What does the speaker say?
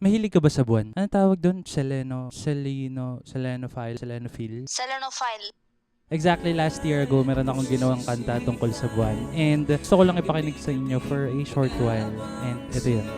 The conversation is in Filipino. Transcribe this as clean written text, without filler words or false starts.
Mahilig ka ba sa buwan? Anong tawag doon? Selenophile? Selenophile. Exactly last year ago, meron akong ginawang kanta tungkol sa buwan. And gusto ko lang ipakinig sa inyo for a short while. And ito yun.